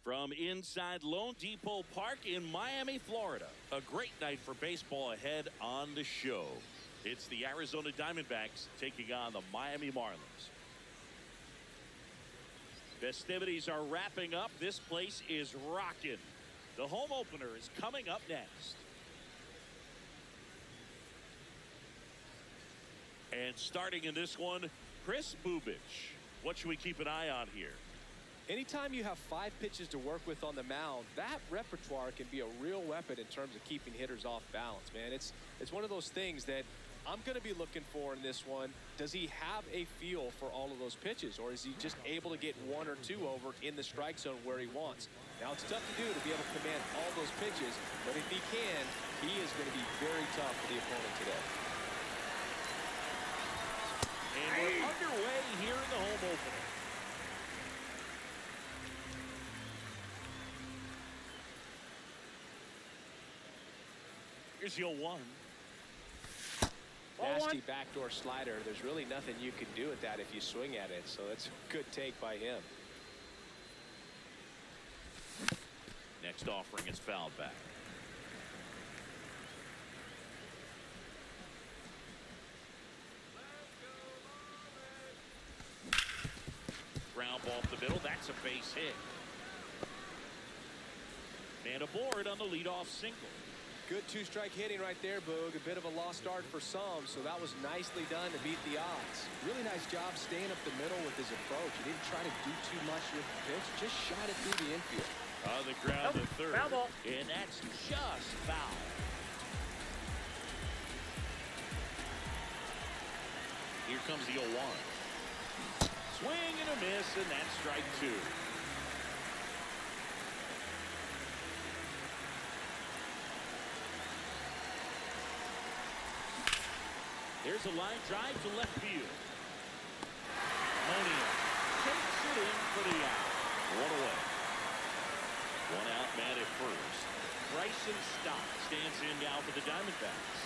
From inside Lone Depot Park in Miami, Florida, a great night for baseball ahead on the show. It's the Arizona Diamondbacks taking on the Miami Marlins. Festivities are wrapping up. This place is rocking. The home opener is coming up next. And starting in this one, Chris Bubich. What should we keep an eye on here? Anytime you have 5 pitches to work with on the mound, that repertoire can be a real weapon in terms of keeping hitters off balance, man. It's one of those things that I'm going to be looking for in this one. Does he have a feel for all of those pitches, or is he just able to get 1 or 2 over in the strike zone where he wants? Now, it's tough to do to be able to command all those pitches, but if he can, he is going to be very tough for the opponent today. And we're underway here in the home opener. Here's the 0-1. Nasty backdoor slider. There's really nothing you can do with that if you swing at it. So that's a good take by him. Next offering is fouled back. Ground ball up the middle. That's a base hit. And aboard on the leadoff single. Good 2-strike hitting right there, Boog. A bit of a lost start for some, so that was nicely done to beat the odds. Really nice job staying up the middle with his approach. He didn't try to do too much with the pitch, just shot it through the infield. On the ground to third, and that's just foul. Here comes the 0-1. Swing and a miss, and that's strike 2. Here's a line drive to left field. Monia takes it in for the out. 1 away. 1 out, man at first. Bryson Stott stands in now for the Diamondbacks.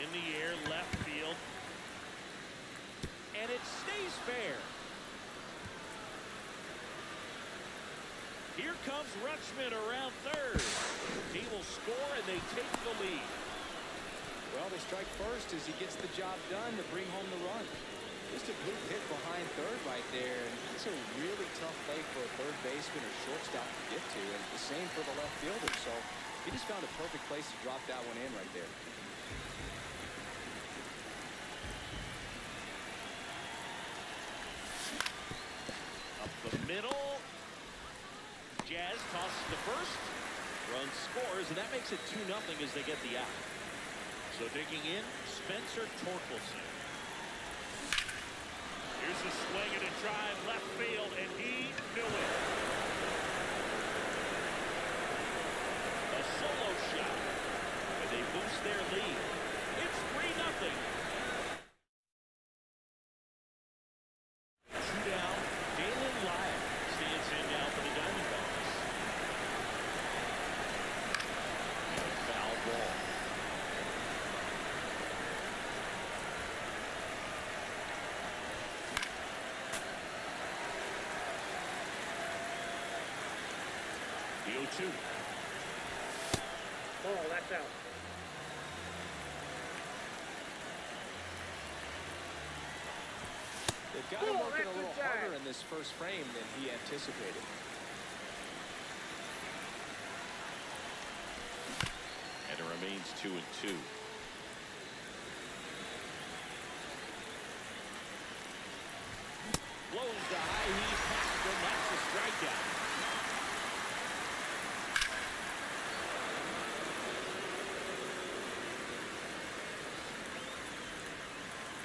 In the air, left field. And it stays fair. Here comes Rutschman around third. He will score, and they take the lead. Well, they strike first as he gets the job done to bring home the run. Just a good hit behind third right there. And it's a really tough play for a third baseman or shortstop to get to. And the same for the left fielder. So he just found a perfect place to drop that one in right there. Up the middle. Jazz tosses the first. Run scores, and that makes it 2-0 as they get the out. So digging in, Spencer Torkelson. Here's a swing and a drive left field, and he knew it. A solo shot, and they boost their lead. It's 3-0. The 0-2. Oh, that's out. They've got him working a little harder in this first frame than he anticipated. And it remains 2-2. Blows the high, he's past him. That's a strikeout.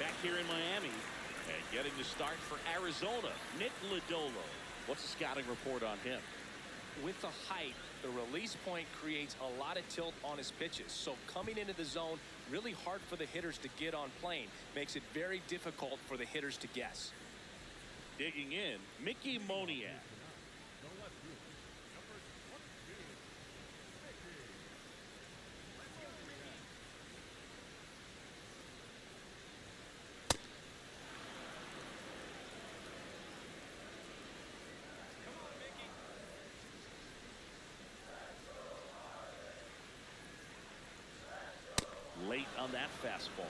Back here in Miami, and getting the start for Arizona, Nick Lodolo. What's the scouting report on him? With the height, the release point creates a lot of tilt on his pitches. So coming into the zone, really hard for the hitters to get on plane. Makes it very difficult for the hitters to guess. Digging in, Mickey Moniak. that fastball.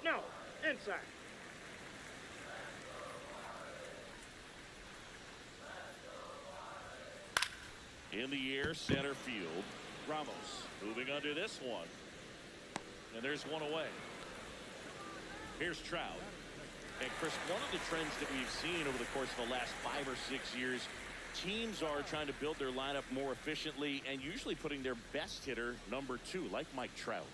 No, inside. In the air, center field. Ramos moving under this one. And there's one away. Here's Trout. And Chris, one of the trends that we've seen over the course of the last 5 or 6 years, teams are trying to build their lineup more efficiently and usually putting their best hitter number 2, like Mike Trout.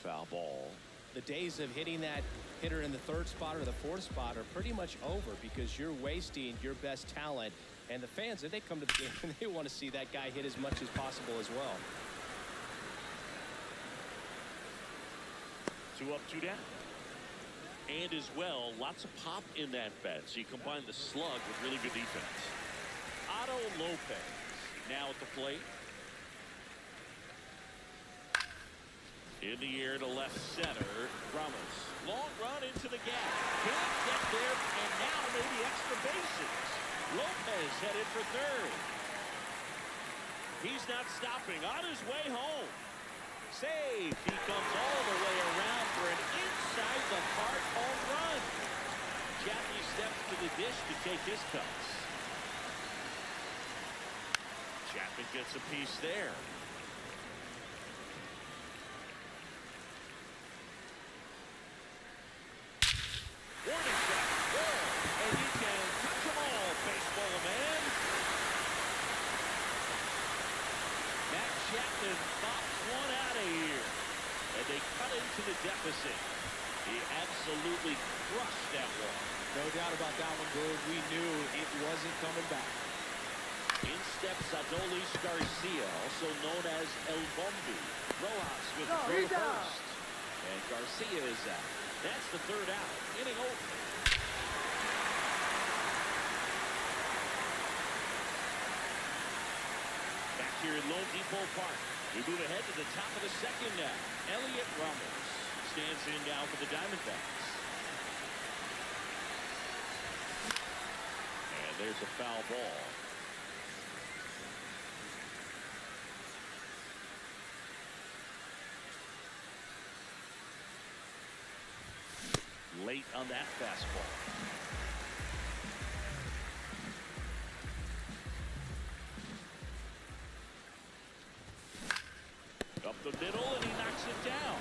Foul ball. The days of hitting that hitter in the 3rd spot or the 4th spot are pretty much over because you're wasting your best talent. And the fans, if they come to the game, they want to see that guy hit as much as possible as well. 2 up, 2 down. And as well, lots of pop in that bat. So you combine the slug with really good defense. Otto Lopez now at the plate. In the air to left center. Ramos. Long run into the gap. Can't get there, and now maybe extra bases. Lopez headed for 3rd. He's not stopping. On his way home. Save. He comes all the way around for an inside the park home run. Jackie steps to the dish to take his cuts. Chapman gets a piece there. Warning shot. Ball. And he can touch them all, baseball man. Matt Chapman pops one out of here. And they cut into the deficit. He absolutely crushed that one. No doubt about that one, Boog. We knew it wasn't coming back. In steps Adolis Garcia, also known as El Bombi. Rojas with the throw to first. And Garcia is out. That's the 3rd out. Inning over. Back here in Lone Depot Park. We move ahead to the top of the 2nd now. Elliot Ramos stands in now for the Diamondbacks. And there's a foul ball. Late on that fastball. Up the middle, and he knocks it down.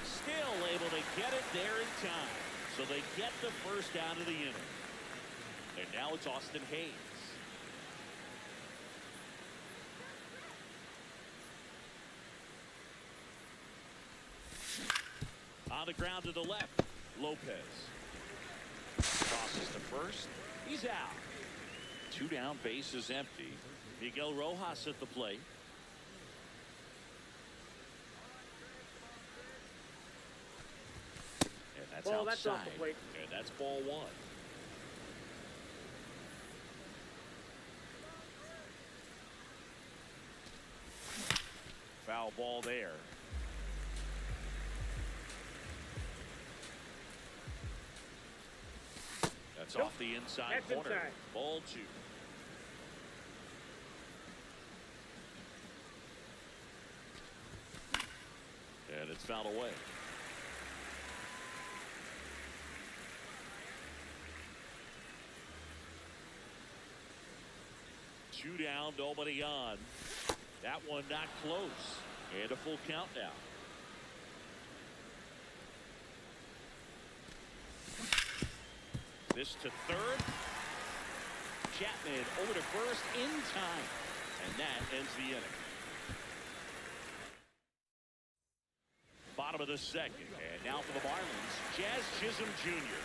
Still able to get it there in time. So they get the 1st out of the inning. And now it's Austin Hayes. On the ground to the left. Lopez crosses to first. He's out. 2 down, base is empty. Miguel Rojas at the plate. And that's outside. That's off the plate. And that's ball 1. Foul ball there. That's off the inside That's corner. inside. Ball 2. And it's fouled away. Two down, nobody on. That one not close. And a full count now. This to 3rd. Chapman over to first in time. And that ends the inning. Bottom of the 2nd. And now for the Marlins, Jazz Chisholm Jr.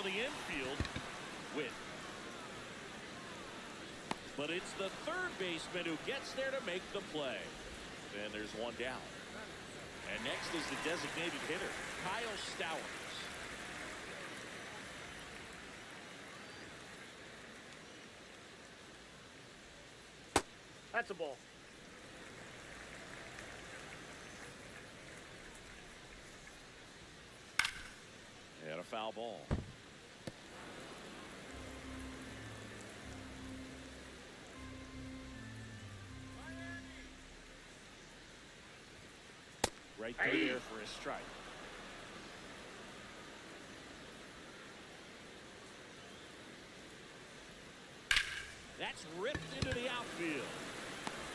the infield. Win. But it's the third baseman who gets there to make the play. And there's one down. And next is the designated hitter, Kyle Stowers. That's a ball. And a foul ball. Right through there for a strike. That's ripped into the outfield.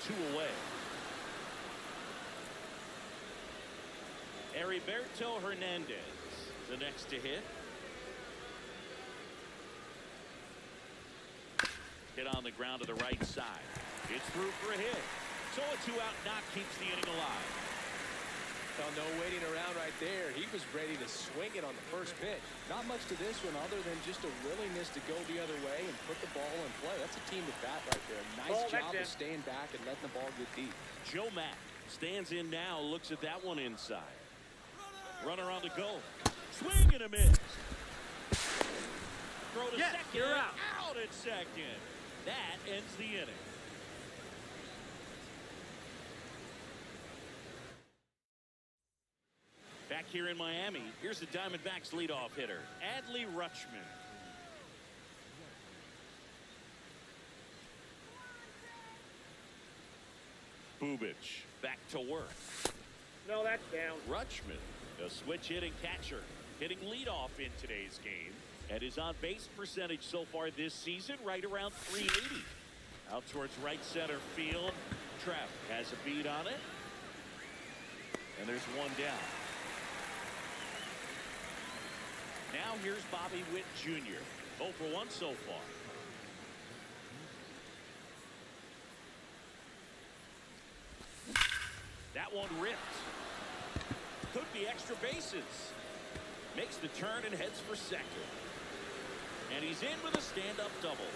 2 away. Heriberto Hernandez, the next to hit. Hit on the ground to the right side. It's through for a hit. So a 2-out knock keeps the inning alive. Well, no waiting around right there. He was ready to swing it on the first pitch. Not much to this one other than just a willingness to go the other way and put the ball in play. That's a team at bat right there. Nice job of staying back and letting the ball get deep. Joe Mack stands in now, looks at that one inside. Runner on the go. Swing and a miss. Throw to second. You're out. Out at second. That ends the inning. Back here in Miami, here's the Diamondbacks leadoff hitter, Adley Rutschman. Bubic back to work. No, that's down. Rutschman, a switch hitting catcher, hitting leadoff in today's game, and his on-base percentage so far this season right around .380. Out towards right center field. Trout has a beat on it, and there's one down. Now here's Bobby Witt Jr. 0 for 1 so far. That one ripped. Could be extra bases. Makes the turn and heads for second. And he's in with a stand-up double.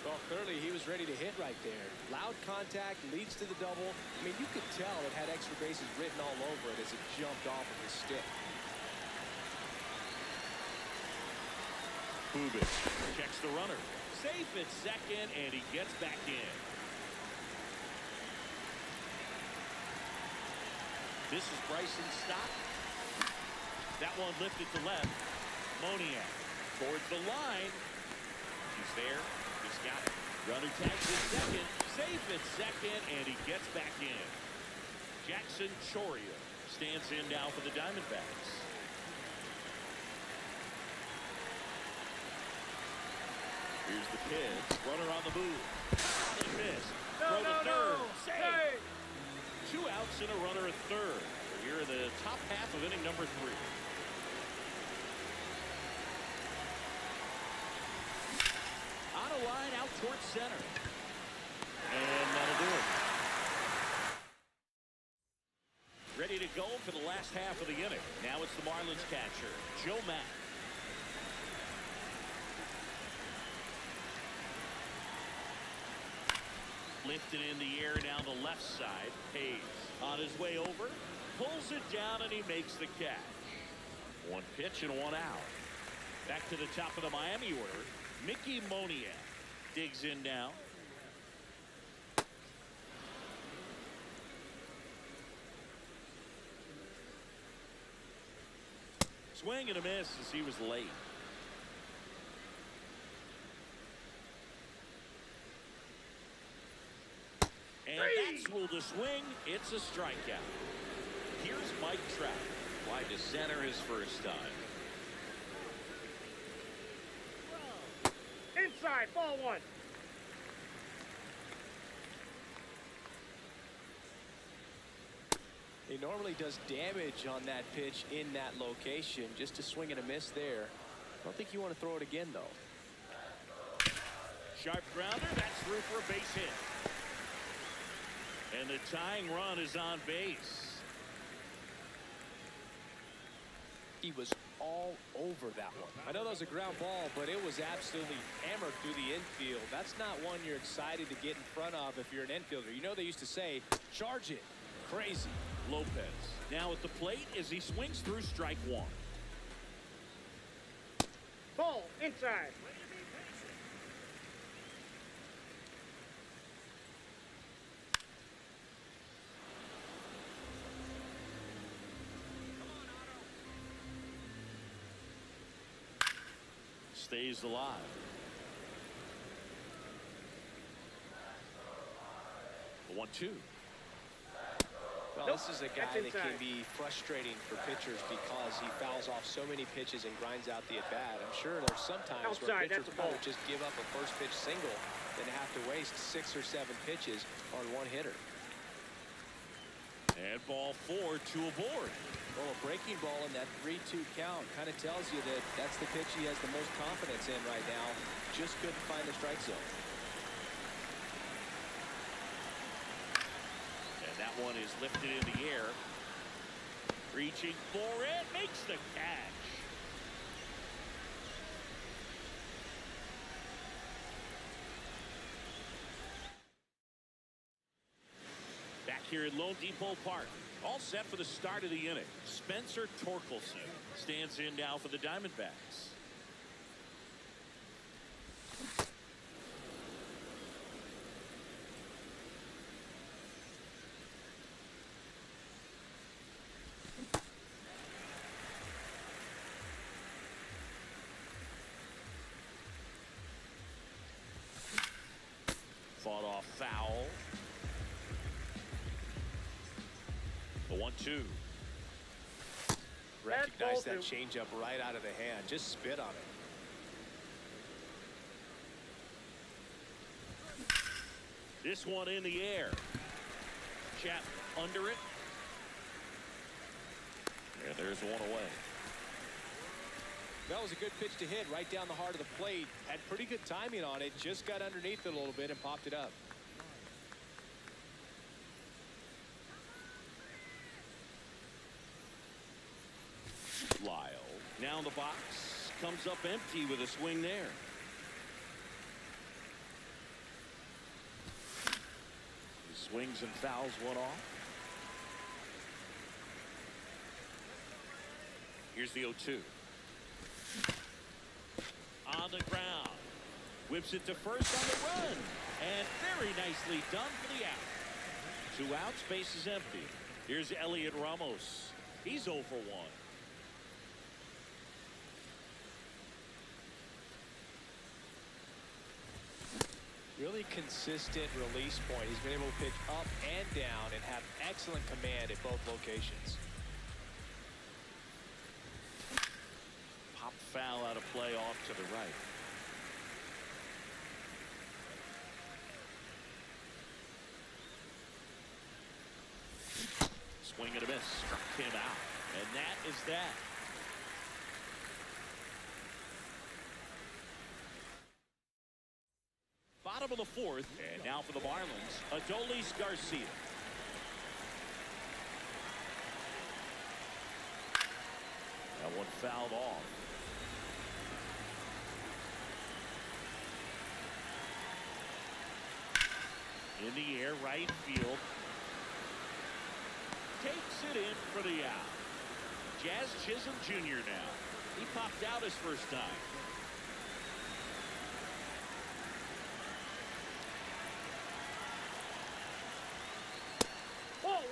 Well, clearly he was ready to hit right there. Loud contact leads to the double. I mean, you could tell it had extra bases written all over it as it jumped off of his stick. Bubic checks the runner. Safe at second, and he gets back in. This is Bryson's stop. That one lifted to left. Moniak towards the line. He's there. He's got it. Runner tags at second. Safe at second, and he gets back in. Jackson Choria stands in now for the Diamondbacks. Here's the pitch. Runner on the move. And missed. Throw to third. Save. Hey. 2 outs and a runner at third. We're here in the top half of inning number 3. On a line out towards center. And that'll do it. Ready to go for the last half of the inning. Now it's the Marlins catcher, Joe Mack. Lifted in the air down the left side. Hayes on his way over. Pulls it down and he makes the catch. 1 pitch and 1 out. Back to the top of the Miami order. Mickey Moniak digs in now. Swing and a miss as he was late. And that's ruled a swing. It's a strikeout. Here's Mike Trout. Wide to center his first time. Inside, ball 1. He normally does damage on that pitch in that location. Just a swing and a miss there. I don't think you want to throw it again, though. Sharp grounder. That's through for a base hit. And the tying run is on base. He was all over that one. I know that was a ground ball, but it was absolutely hammered through the infield. That's not one you're excited to get in front of if you're an infielder. You know they used to say, charge it. Crazy. Lopez now at the plate as he swings through strike one. Ball inside. Stays alive. The 1-2. Well, Nope, this is a guy that's that can inside. be frustrating for pitchers because he fouls off so many pitches and grinds out the at-bat. I'm sure there's some times where Outside, pitchers that's a ball. would just give up a first pitch single than have to waste 6 or 7 pitches on one hitter. And ball 4, 2 aboard. Well, a breaking ball in that 3-2 count kind of tells you that that's the pitch he has the most confidence in right now. Just couldn't find the strike zone. And that one is lifted in the air. Reaching for it. Makes the catch. Back here at Lone Depot Park. All set for the start of the inning. Spencer Torkelson stands in now for the Diamondbacks. Fought off foul. The 1-2. Recognize that ball changeup right out of the hand. Just spit on it. This one in the air. Chap under it. And there's one away. That was a good pitch to hit right down the heart of the plate. Had pretty good timing on it. Just got underneath it a little bit and popped it up. Lyle now in the box. Comes up empty with a swing there. He swings and fouls one off. Here's the 0-2. On the ground. Whips it to first on the run. And very nicely done for the out. 2 outs, base is empty. Here's Elliot Ramos. He's 0 for 1. Really consistent release point. He's been able to pitch up and down and have excellent command at both locations. Pop foul out of play off to the right. Swing and a miss. Struck him out. And that is that. Bottom of the 4th. And now for the Marlins, Adolis Garcia. That one fouled off. In the air, right field. Takes it in for the out. Jazz Chisholm Jr. now. He popped out his first time. Ball 1.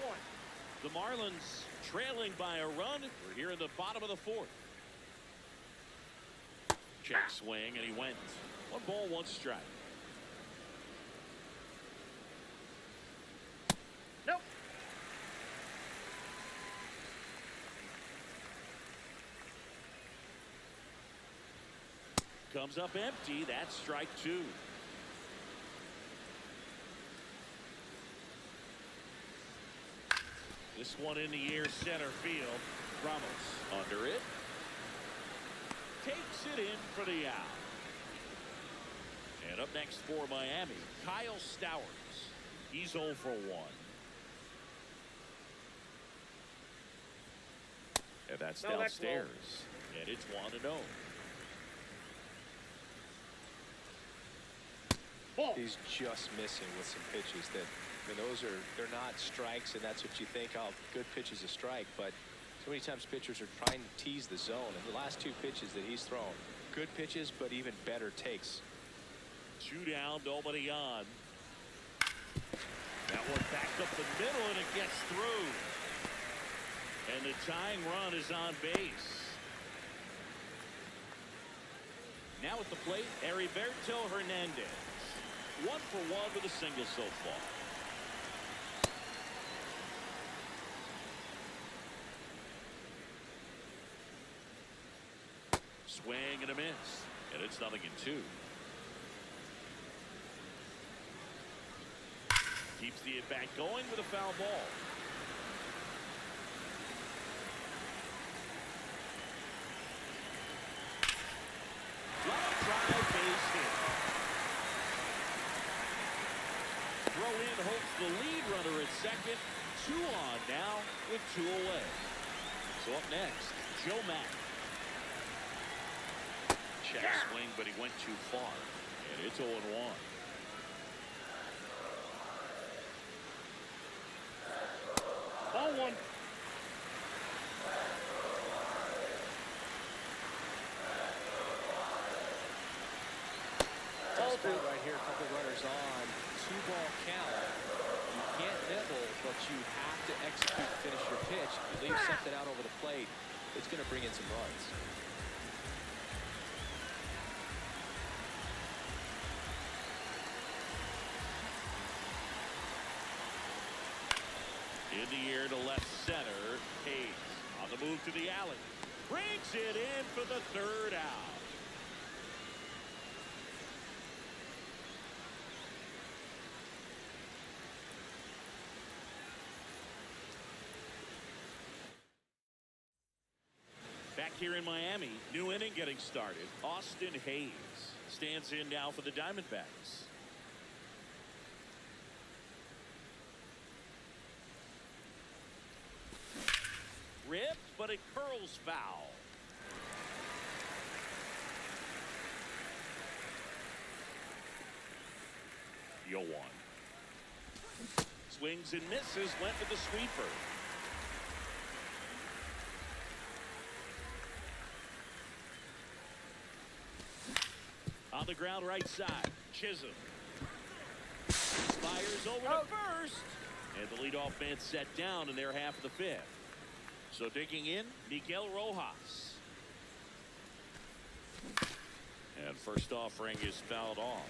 The Marlins trailing by a run. We're here in the bottom of the 4th. Check swing, and he went. 1 ball, 1 strike. Nope. Comes up empty. That's strike 2. This one in the air, center field. Ramos under it. Takes it in for the out. And up next for Miami, Kyle Stowers. He's 0 for 1. And that's No, that's downstairs. And it's 1-0. Ball. He's just missing with some pitches that, I mean, they're not strikes, and that's what you think, oh, good pitch is a strike. But so many times pitchers are trying to tease the zone. And the last 2 pitches that he's thrown, good pitches, but even better takes. 2 down, nobody on. That one backed up the middle, and it gets through. And the tying run is on base. Now at the plate, Heriberto Hernandez. 1 for 1 with a single so far. Swing and a miss, and it's 0-2. Keeps the at-bat going with a foul ball. Line drive, base hit. Throw in hopes the lead runner at second. 2 on now with 2 away. So up next, Joe Mack. Check swing, but he went too far. And it's 0-1. Ball 1. Tough spot right here, a couple runners on, 2-ball count. You can't nibble, but you have to execute, finish your pitch. If you leave something out over the plate, it's going to bring in some runs. In the air to left center. Hayes on the move to the alley. Brings it in for the 3rd out. Back here in Miami, new inning getting started. Austin Hayes stands in now for the Diamondbacks. Ripped, but it curls foul. Yo one. Swings and misses, went for the sweeper. On the ground right side, Chisholm. Fires over to first. And the leadoff man set down in their half of the 5th. So digging in, Miguel Rojas. And first offering is fouled off.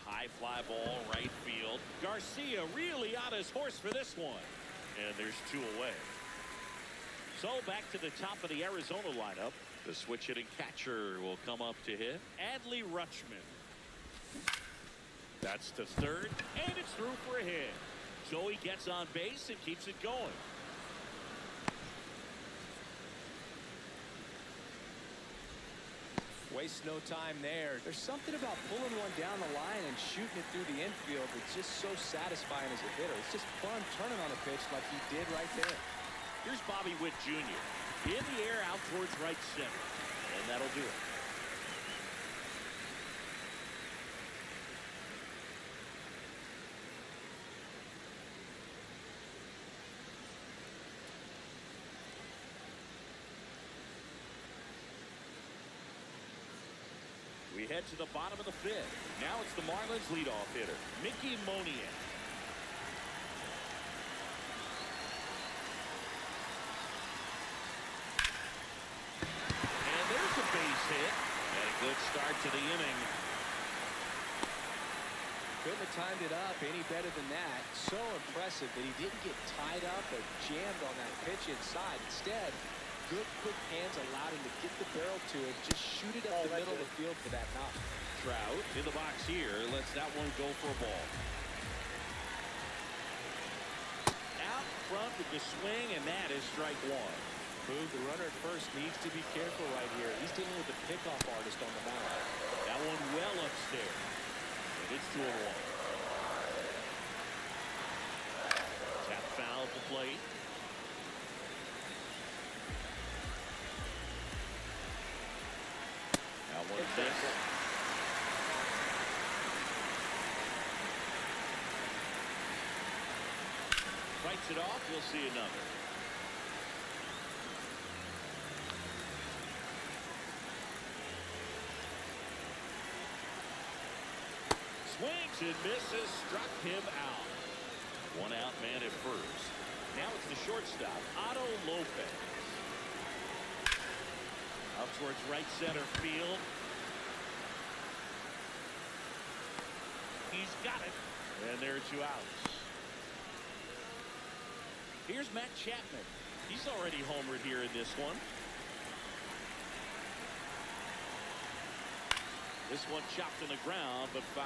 High fly ball, right field. Garcia really on his horse for this one. And there's 2 away. So back to the top of the Arizona lineup. The switch hitting catcher will come up to hit. Adley Rutschman. That's to 3rd, and it's through for a hit. So he gets on base and keeps it going. Waste no time there. There's something about pulling one down the line and shooting it through the infield that's just so satisfying as a hitter. It's just fun turning on a pitch like he did right there. Here's Bobby Witt Jr. In the air out towards right center. And that'll do it. We head to the bottom of the 5th. Now it's the Marlins leadoff hitter, Mickey Moniak. And there's a base hit. And a good start to the inning. Couldn't have timed it up any better than that. So impressive that he didn't get tied up or jammed on that pitch inside. Instead, good quick hands allowed him to get the barrel to it, just shoot it up the middle of the field for that knock. Trout in the box here lets that one go for a ball. Out front with the swing, and that is strike 1. Boog, the runner at first needs to be careful right here. He's dealing with the pickoff artist on the mound. That one well upstairs. And it's 2-1. writes it off. You'll see another. Swings and misses, struck him out. One out man at first. Now it's the shortstop, Otto Lopez. Up towards right center field. He's got it. And there are 2 outs. Here's Matt Chapman. He's already homered here in this one. This one chopped on the ground, but foul.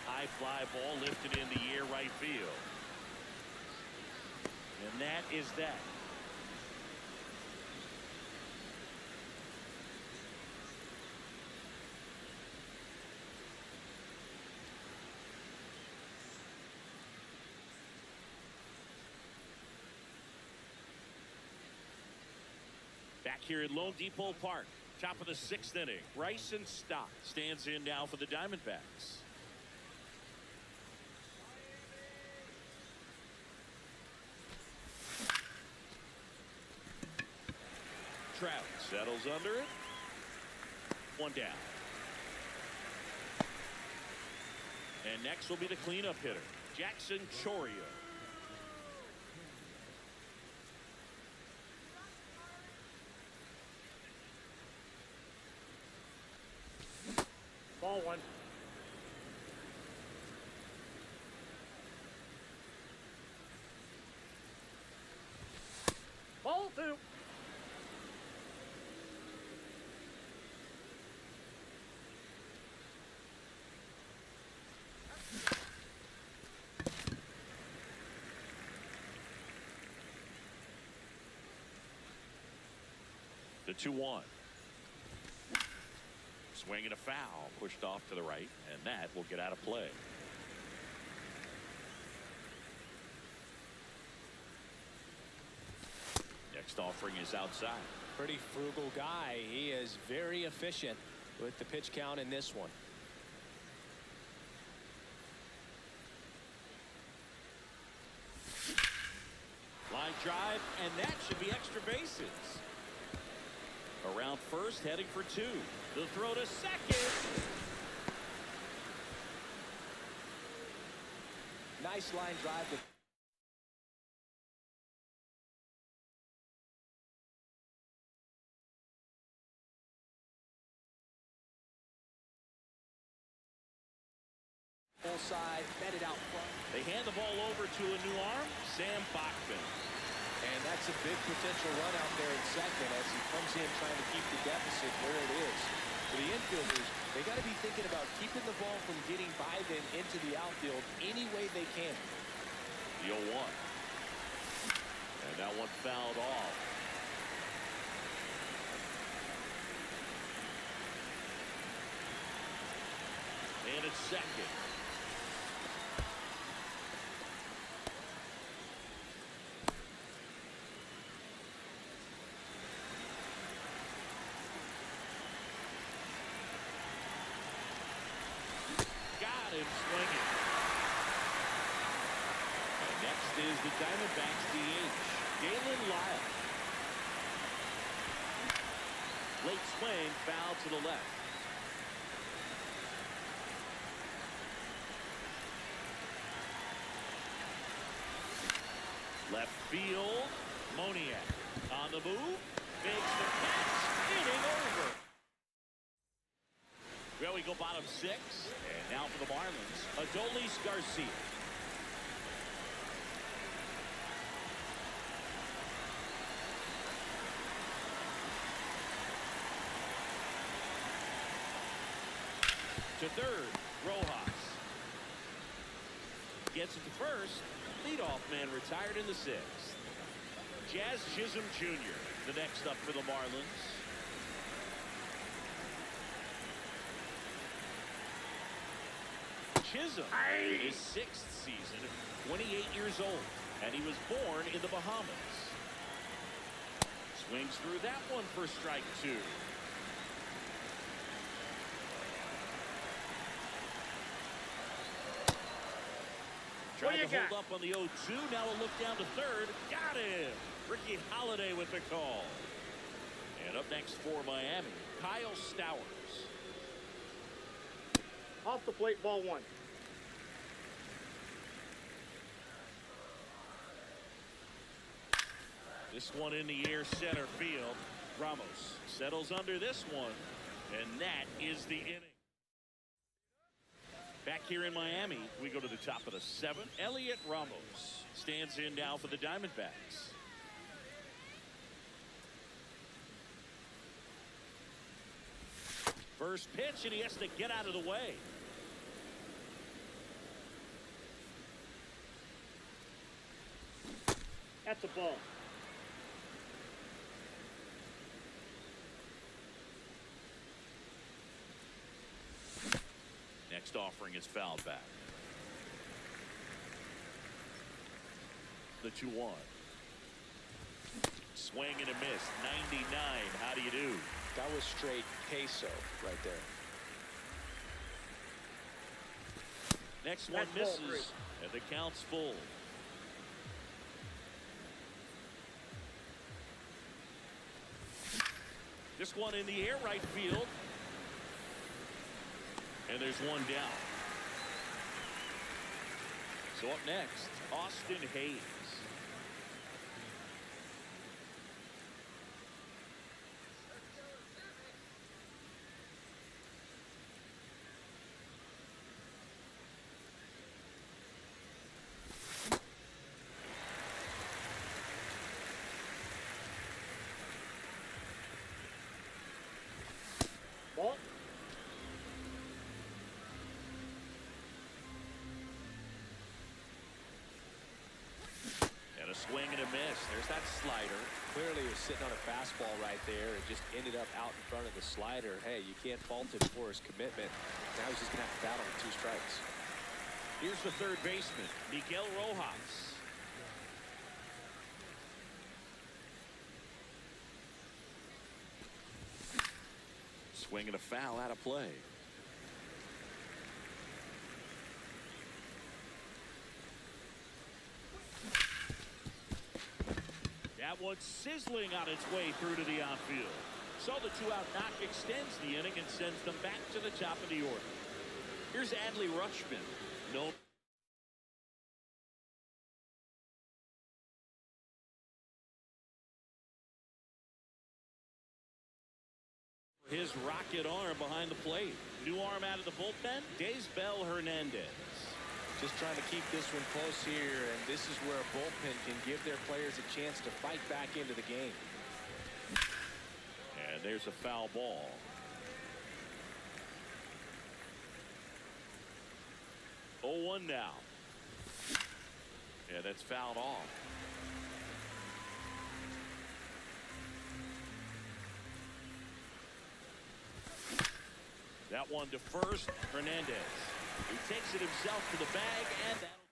High fly ball lifted in the air right field. And that is that. Back here at Lone Depot Park, top of the 6th inning. Bryson Stott stands in now for the Diamondbacks. Trout settles under it. One down. And next will be the cleanup hitter, Jackson Chourio. Ball 1. Ball 2. The 2-1. Swing and a foul, pushed off to the right, and that will get out of play. Next offering is outside. Pretty frugal guy. He is very efficient with the pitch count in this one. Line drive, and that should be extra bases. Around first, heading for 2. The throw to second. Nice line drive. Full side, bedded out front. They hand the ball over to a new arm, Sam Bachman. And that's a big potential run out there in second as he comes in trying to keep the deficit where it is. For the infielders, they got to be thinking about keeping the ball from getting by them into the outfield any way they can. The 0-1. And that one fouled off. And it's second. Swinging. And next is the Diamondbacks DH, Galen Lyle. Late swing, foul to the left. Left field, Moniak on the move, makes the catch, inning over. Well, we go bottom 6, and now for the Marlins, Adolis Garcia. To third, Rojas. Gets it to first. Leadoff man retired in the 6th. Jazz Chisholm Jr., the next up for the Marlins. Chisholm in his 6th season, 28 years old, and he was born in the Bahamas. Swings through that one for strike 2. to got? hold up on the 0-2. Now a look down to third. Got him. Ricky Holiday with the call. And up next for Miami, Kyle Stowers. Off the plate, ball one. This one in the air, center field. Ramos settles under this one, and that is the inning. Back here in Miami, we go to the top of the 7th. Elliot Ramos stands in now for the Diamondbacks. First pitch, and he has to get out of the way. That's a ball. Next offering is fouled back. The 2-1. Swing and a miss. 99. How do you do? That was straight queso right there. Next one That's ball misses, and the count's full. This one in the air, right field. And there's one down. So up next, Austin Hayes. Ball. And a swing and a miss. There's that slider. Clearly he was sitting on a fastball right there and just ended up out in front of the slider. Hey, you can't fault him for his commitment. Now he's just going to have to battle with 2 strikes. Here's the third baseman, Miguel Rojas. Swing and a foul out of play. That one's sizzling on its way through to the outfield. So the 2-out knock extends the inning and sends them back to the top of the order. Here's Adley Rutschman. No. His rocket arm behind the plate. New arm out of the bullpen, Dbacks Hernandez. Just trying to keep this one close here, and this is where a bullpen can give their players a chance to fight back into the game. And there's a foul ball. Oh, 1 now. Yeah, that's fouled off. That one to first, Hernandez. He takes it himself to the bag, and that'll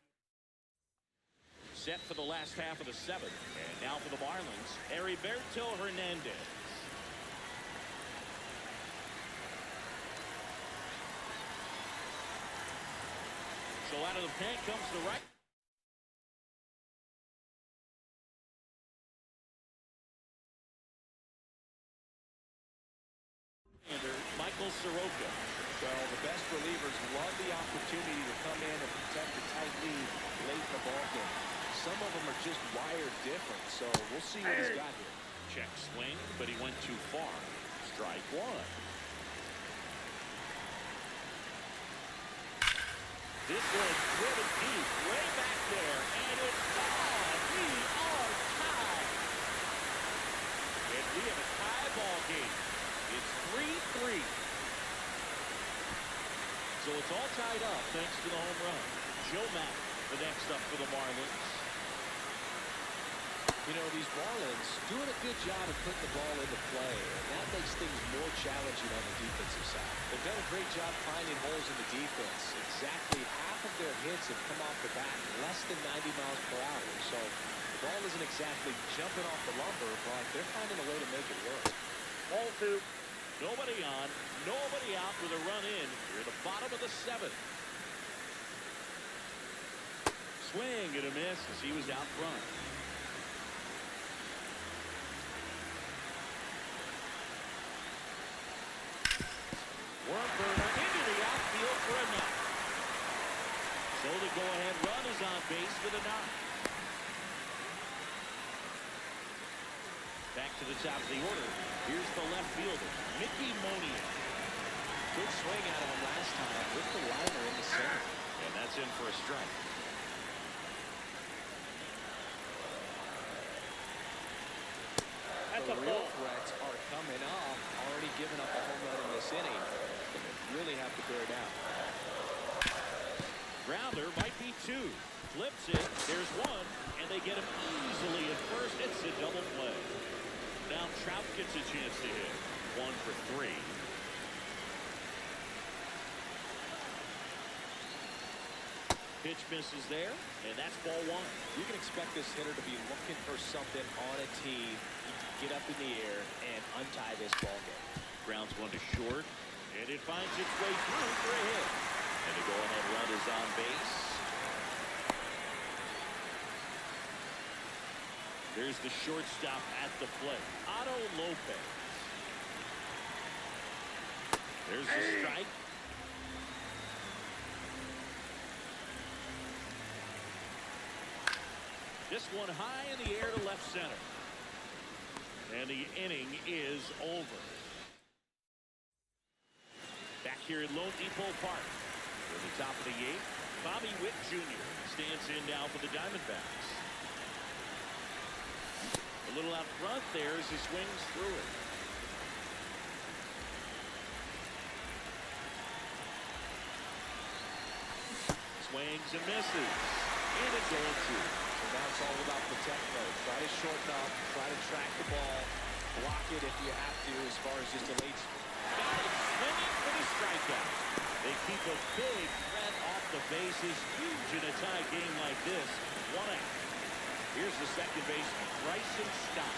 set for the last half of the 7th. And now for the Marlins, Heriberto Hernandez. So out of the pen comes the right. Michael Soroka. Well, the best relievers love the opportunity to come in and protect a tight lead late in the ballgame. Some of them are just wired different, so we'll see what he's got here. Check swing, but he went too far. Strike 1. This one's driven deep, way back there, and it's gone. We are tied. And we have a tie ball game. It's 3-3. So it's all tied up thanks to the home run. Joe Mack, the next up for the Marlins. You know, these Marlins doing a good job of putting the ball into play, and that makes things more challenging on the defensive side. They've done a great job finding holes in the defense. Exactly half of their hits have come off the bat less than 90 miles per hour. So the ball isn't exactly jumping off the lumber, but they're finding a way to make it work. Ball 2. Nobody on, nobody out with a run in. We're at the bottom of the 7th. swing and a miss as he was out front. Worm burner into the outfield for a knock. So the go-ahead run is on base with a knock. Back to the top of the order. Here's the left fielder, Mickey Monier. Good swing out of him last time with the liner in the center. And that's in for a strike. That's The a real ball. threats are coming up. Already giving up a home run in this inning. Really have to bear down. Grounder might be two. Flips it. There's one. And they get him easily at first. It's a double play. Now Trout gets a chance to hit. 1 for 3. Pitch misses there. And that's ball 1. You can expect this hitter to be looking for something on a tee. Get up in the air and untie this ball game. Grounds one to short. And it finds its way through for a hit. And the go-ahead run is on base. There's the shortstop at the plate, Otto Lopez. There's the strike. This one high in the air to left center. And the inning is over. Back here at Lone Depot Park. At the top of the 8th, Bobby Witt Jr. stands in now for the Diamondbacks. A little out front there as he swings through it. Swings and misses. And it's 0-2. So now it's all about protect mode. Try to shorten up, try to track the ball, block it if you have to as far as just a late. Got it swinging for the strikeout. They keep a big threat off the bases. Huge in a tie game like this. 1 out. Here's the second baseman, Bryson Stott.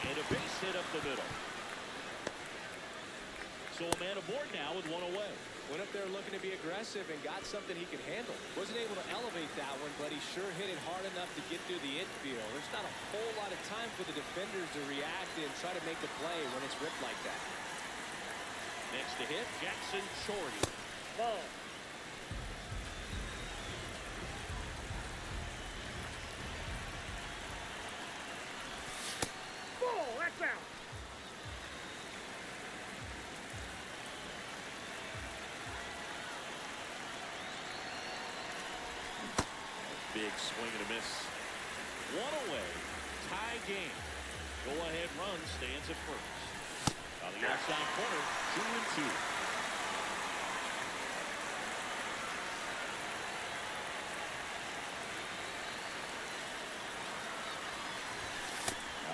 And a base hit up the middle. So a man aboard now with 1 away. Went up there looking to be aggressive and got something he could handle. Wasn't able to elevate that one, but he sure hit it hard enough to get through the infield. There's not a whole lot of time for the defenders to react and try to make a play when it's ripped like that. Next to hit, Jackson Chordy. Ball. Ball. That's out. Big swing and a miss. 1 away. Tie game. Go-ahead run stands at first. On the outside corner, 2-2.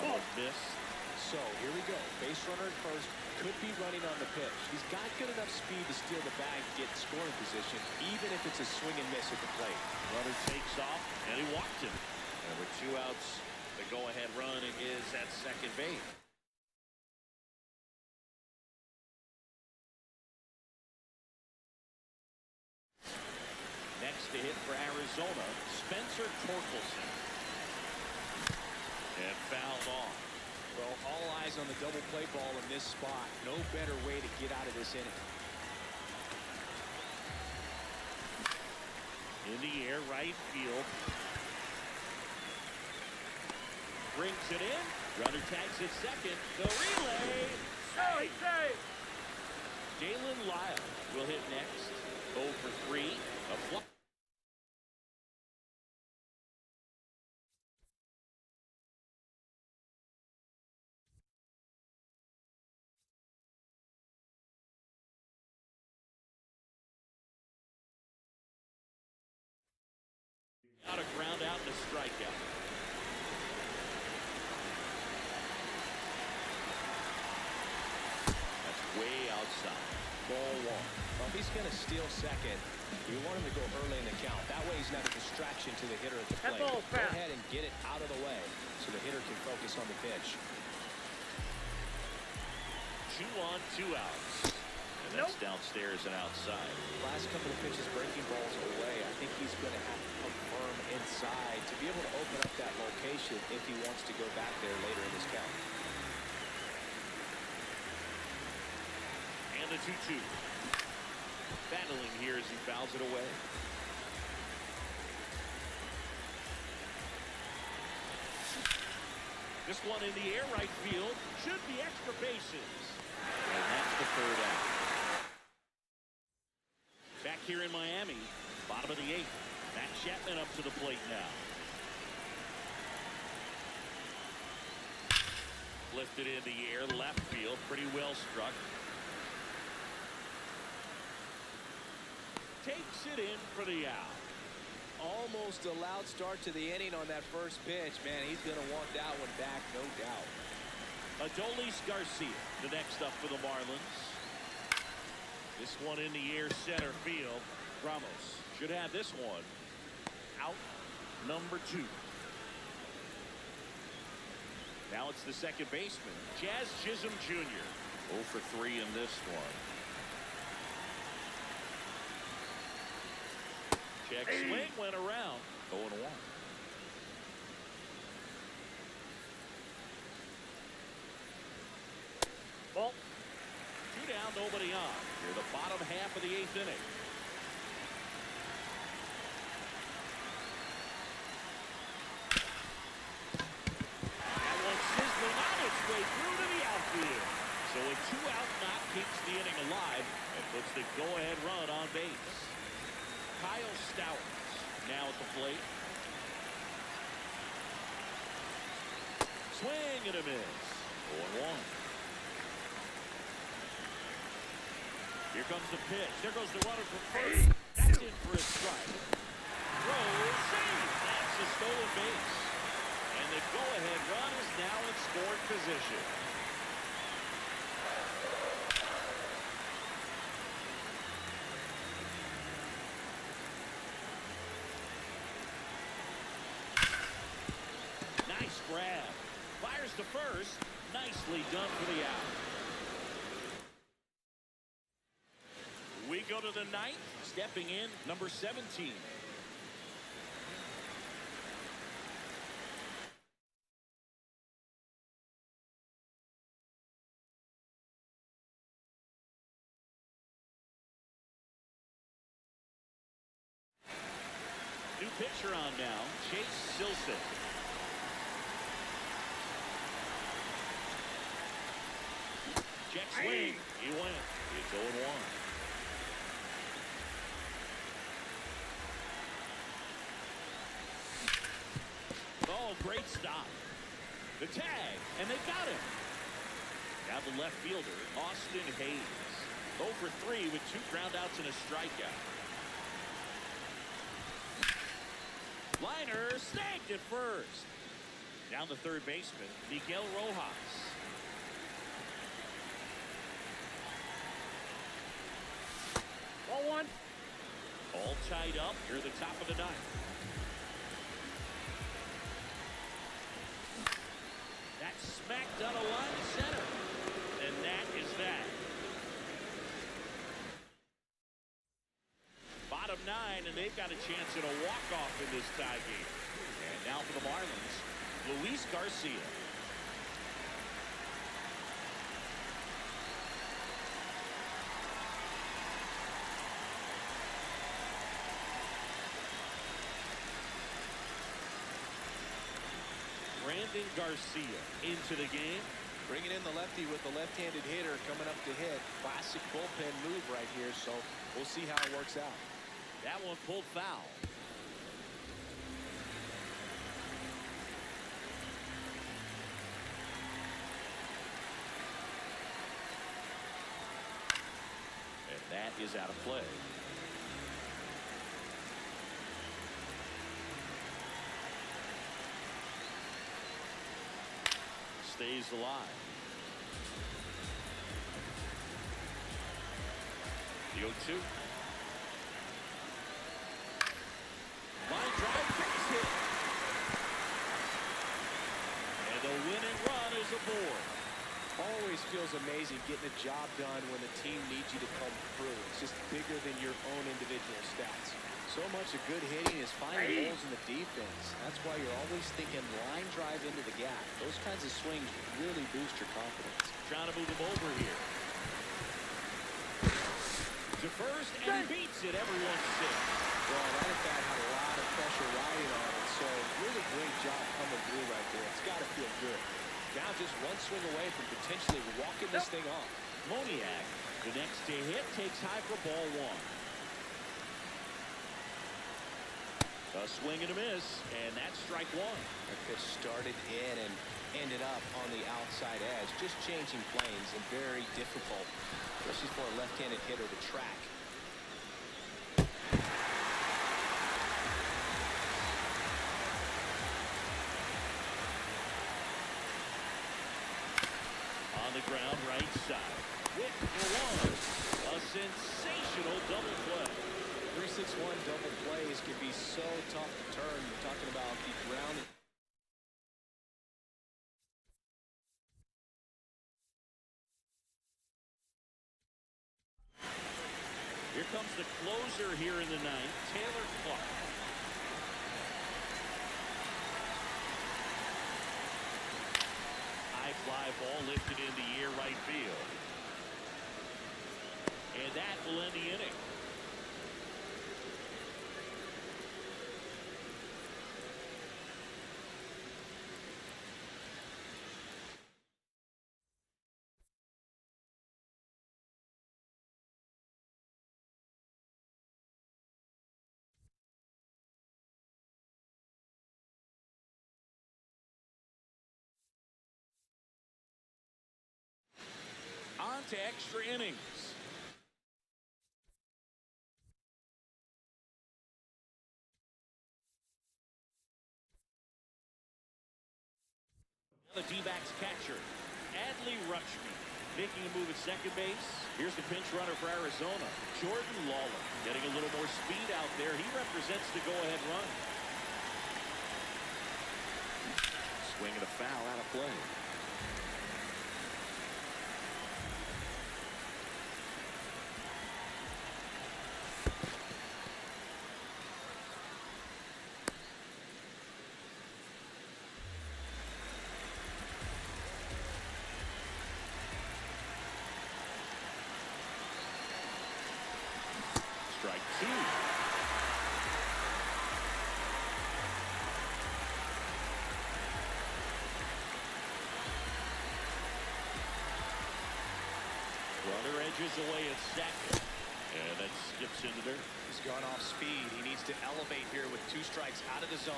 Now miss. So here we go. Base runner at first. Could be running on the pitch. He's got good enough speed to steal the bag, get in scoring position, even if it's a swing and miss at the plate. Runner takes off, and he walked him. And with 2 outs, the go-ahead run is at second base. Next to hit for Arizona, Spencer Torkelson. And fouled off. Well, all eyes on the double play ball in this spot. No better way to get out of this inning. In the air, right field. Brings it in. Runner tags at second. The relay. Save. Save. Dalen Lyle will hit next. 0 for 3. A fly. Out a ground out and a strikeout. That's way outside. Ball 1. Well, if he's going to steal second, you want him to go early in the count. That way he's not a distraction to the hitter at the That plate. ball's Go fast. ahead and get it out of the way so the hitter can focus on the pitch. 2 on, 2 outs. And that's downstairs and outside. Last couple of pitches breaking balls away. I think he's going to have to come firm inside to be able to open up that location if he wants to go back there later in this count. And the 2-2. Battling here as he fouls it away. This one in the air right field. Should be extra bases. And that's the third out. Back here in Miami, bottom of the 8th. Matt Chapman up to the plate now. Lifted in the air, left field, pretty well struck. Takes it in for the out. Almost a loud start to the inning on that first pitch. Man, he's going to want that one back, no doubt. Adolis Garcia, the next up for the Marlins. This one in the air center field. Ramos should have this one. Out number 2. Now it's the second baseman, Jazz Chisholm Jr. 0 for 3 in this one. Check swing went around. 0-1. Ball. 2 down, nobody on. Near the bottom half of the 8th inning. That one sizzling on its way through to the outfield. So a 2-out knock keeps the inning alive and puts the go-ahead run on base. Kyle Stowers now at the plate. Swing and a miss. 0-1. Here comes the pitch. There goes the runner for first. That's in for a strike. Throw, save. That's a stolen base. And the go-ahead run is now in scoring position. Nice grab. Fires to first. Nicely done for the out. We go to the 9th. Stepping in, number 17. New pitcher on now, Chase Silseth. Check swing. He went. It's 0-1. Oh, great stop. The tag, and they got him. Now the left fielder, Austin Hayes. 0 for 3 with 2 groundouts and a strikeout. Liner snagged at first. Down the third baseman, Miguel Rojas. Ball 1. All tied up near the top of the 9th. That's smacked out of line to center. And that is that. Bottom 9, and they've got a chance at a walk-off in this tie game. And now for the Marlins, Luis Garcia. Brandon Garcia into the game. Bringing in the lefty with the left-handed hitter coming up to hit. Classic bullpen move right here, so we'll see how it works out. That one pulled foul. And that is out of play. Stays alive. The 0-2. Line drive, base hit. And the winning run is aboard. Always feels amazing getting a job done when the team needs you to come through. It's just bigger than your own individual stats. So much of good hitting is finding holes in the defense. That's why you're always thinking line drive into the gap. Those kinds of swings really boost your confidence. Trying to move him over here. To first, and he beats it. Everyone's sick. Well, that at bat had a lot of pressure riding on it, so really great job coming through right there. It's got to feel good. Now just one swing away from potentially walking this thing off. Moniak, the next to hit, takes high for ball one. A swing and a miss, and that's strike one. That pitch started in and ended up on the outside edge. Just changing planes and very difficult, especially for a left-handed hitter to track. On the ground, right side. Hit for one. A sensational double play. 3-6-1 double plays can be so tough to turn. You're talking about the ground. Here comes the closer here in the ninth, Taylor Clark. High fly ball lifted in the air right field. And that will end the inning. On to extra innings. The D-backs catcher, Adley Rutschman, making a move at second base. Here's the pinch runner for Arizona, Jordan Lawler, getting a little more speed out there. He represents the go-ahead run. Swing and a foul out of play. Strike two. Runner edges away at second. And that skips into there. He's gone off speed. He needs to elevate here with 2 strikes out of the zone.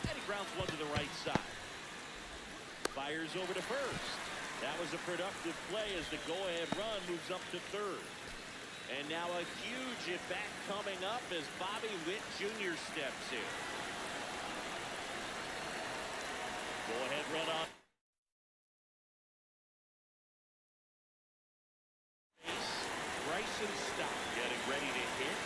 And he grounds one to the right side. Fires over to first. That was a productive play as the go-ahead run moves up to third. And now a huge at-bat coming up as Bobby Witt Jr. steps in. Go-ahead run on. Bryson Stott getting ready to hit.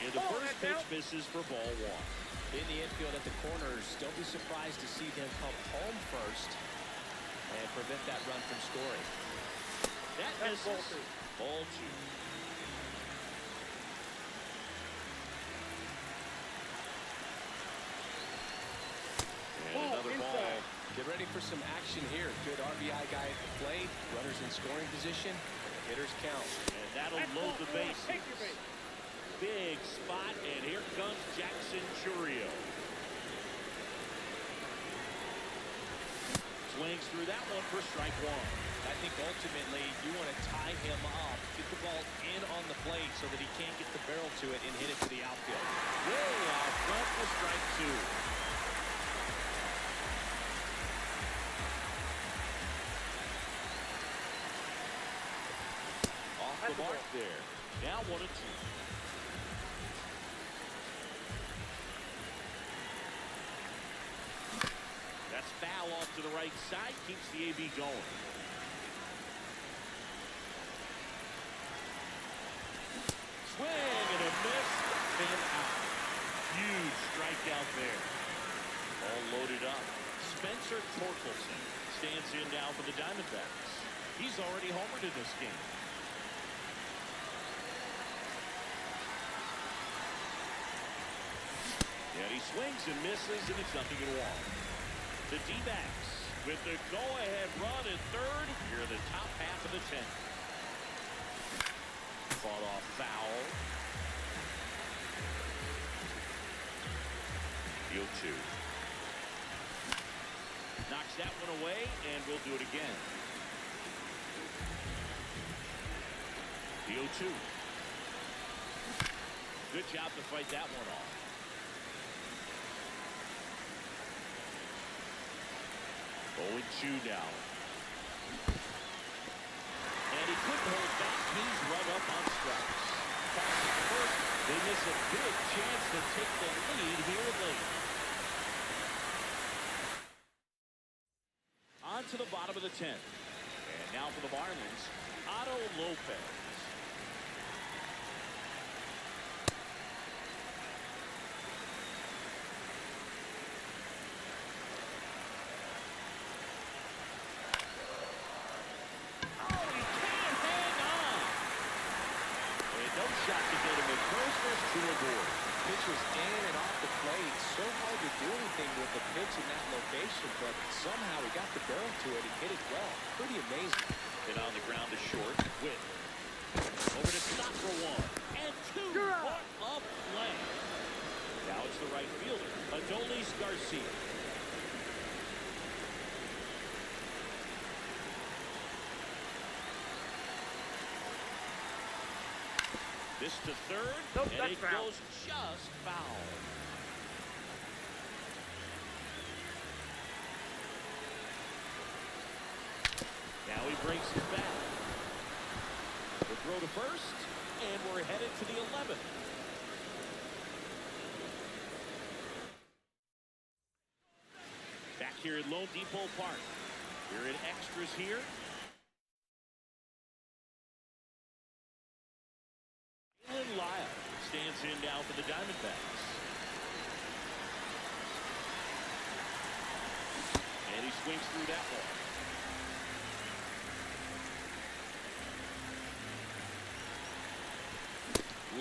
And the first pitch misses for ball one. In the infield at the corners, don't be surprised to see them come home first and prevent that run from scoring. That misses. Ball two. And another ball. Get ready for some action here. Good RBI guy at the plate. Runners in scoring position. Hitters count. And that'll load the bases. Big spot, and here comes Jackson Chourio. Swings through that one for strike one. I think ultimately you want to tie him up, get the ball in on the plate so that he can't get the barrel to it and hit it to the outfield. Way out front for strike two. Off the mark there. Now 1-2. That's foul off to the right side. Keeps the AB going. swing and a miss. And out. Huge strikeout there. All loaded up. Spencer Torkelson stands in now for the Diamondbacks. He's already homered in this game. And he swings and misses, and it's 0-1. The D-backs with the go-ahead run at third here in the top half of the 10th. Fought off foul. The 0-2. Knocks that one away, and we'll do it again. The 0-2. Good job to fight that one off. 0-2 now. And he couldn't hold back. He's run up on strikes. First, they miss a big chance to take the lead here late. On to the bottom of the 10th. And now for the Marlins, Otto Lopez. Pitches in and off the plate. So hard to do anything with the pitch in that location, but somehow he got the barrel to it. He hit it well. Pretty amazing. Hit on the ground to short. Witt. Over to stop for 1 and 2. What a play. Now it's the right fielder, Adolis Garcia. This to third, Nope, and it foul. goes just foul. Now he breaks his back. The throw to first, and we're headed to the 11th. Back here at Lone Depot Park. We're in extras here. Lyle stands in now for the Diamondbacks. And he swings through that one.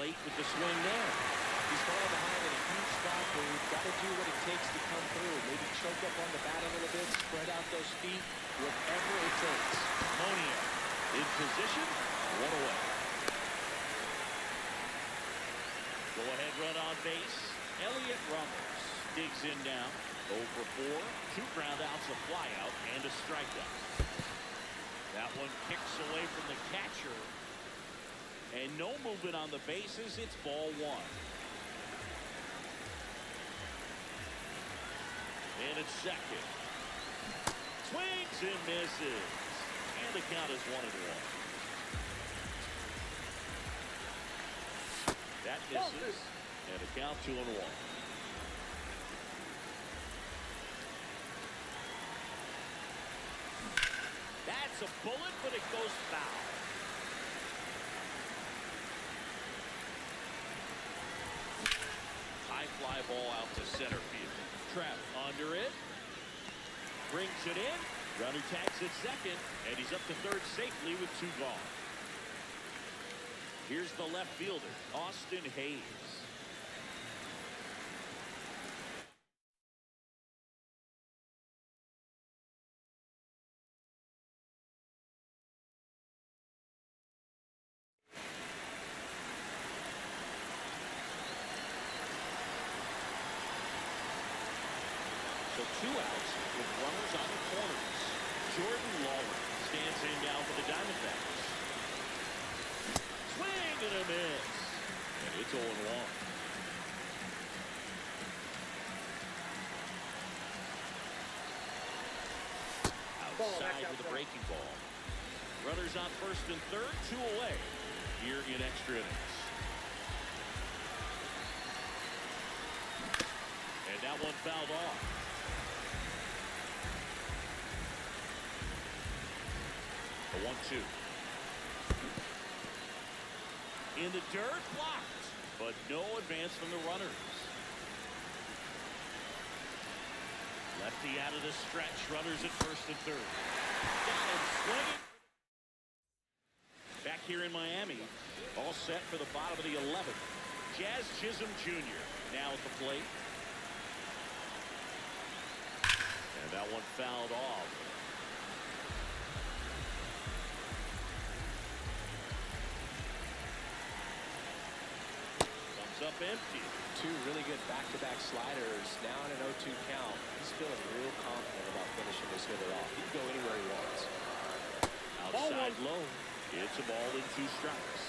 Late with the swing there. He's falling behind in a huge spot where you've got to do what it takes to come through. Maybe choke up on the bat a little bit, spread out those feet, whatever it takes. Monia in position, one away. Go-ahead run on base. Elliott Ramos digs in now. 0 for 4. 2 ground outs, a flyout, and a strikeout. That one kicks away from the catcher. And no movement on the bases. It's ball 1. And it's second. Swings and misses. And the count is 1-1. That misses, and a count 2-1. That's a bullet, but it goes foul. High fly ball out to center field. Trap under it. Brings it in. Runner tags at second, and he's up to third safely with 2 gone. Here's the left fielder, Austin Hayes. So 2 outs with runners on the corners. Jordan Lawler stands in now for the Diamondbacks. Swing and a miss. And it's 0-1. Outside with a breaking ball. Runners on first and third, 2 away here in extra innings. And that one fouled off. The 1-2. In the dirt, blocked, but no advance from the runners. Lefty out of the stretch, runners at first and third. Got him swinging. Back here in Miami, all set for the bottom of the 11th. Jazz Chisholm Jr. now at the plate. And that one fouled off. Comes up empty. Two really good back-to-back sliders. Now in an 0-2 count. He's feeling real confident about finishing this hitter off. He can go anywhere he wants. Outside low. It's a ball in 2 strikes.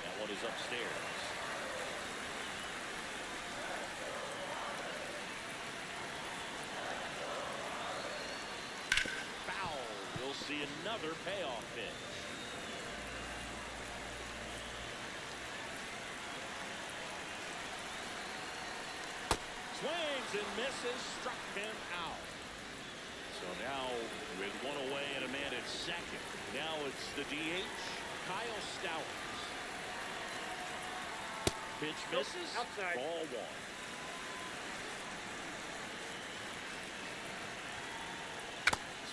That one is upstairs. Foul. We'll see another payoff pitch. Swings and misses, struck him out. So now with one away and a man at second. Now it's the DH, Kyle Stowers. Pitch misses, outside. Ball 1.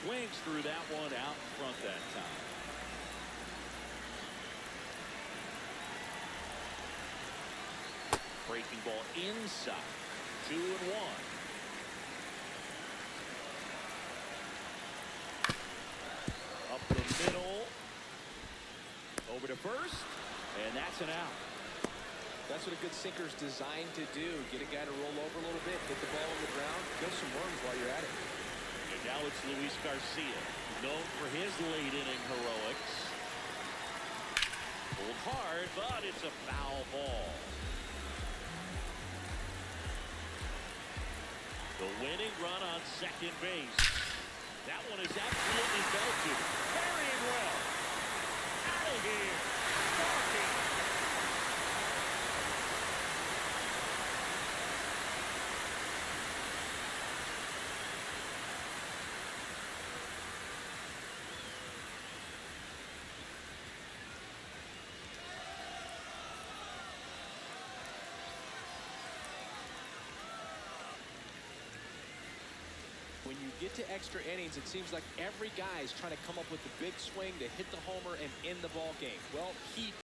Swings through that one out in front that time. Breaking ball inside. 2-1. Up the middle. Over to first. And that's an out. That's what a good sinker's designed to do. Get a guy to roll over a little bit, hit the ball on the ground, get some worms while you're at it. And now it's Luis Garcia, known for his late inning heroics. Pulled hard, but it's a foul ball. The winning run on second base. That one is absolutely belted. Carrying well. Out of here. Walking. When you get to extra innings, it seems like every guy is trying to come up with the big swing to hit the homer and end the ball game. Well, he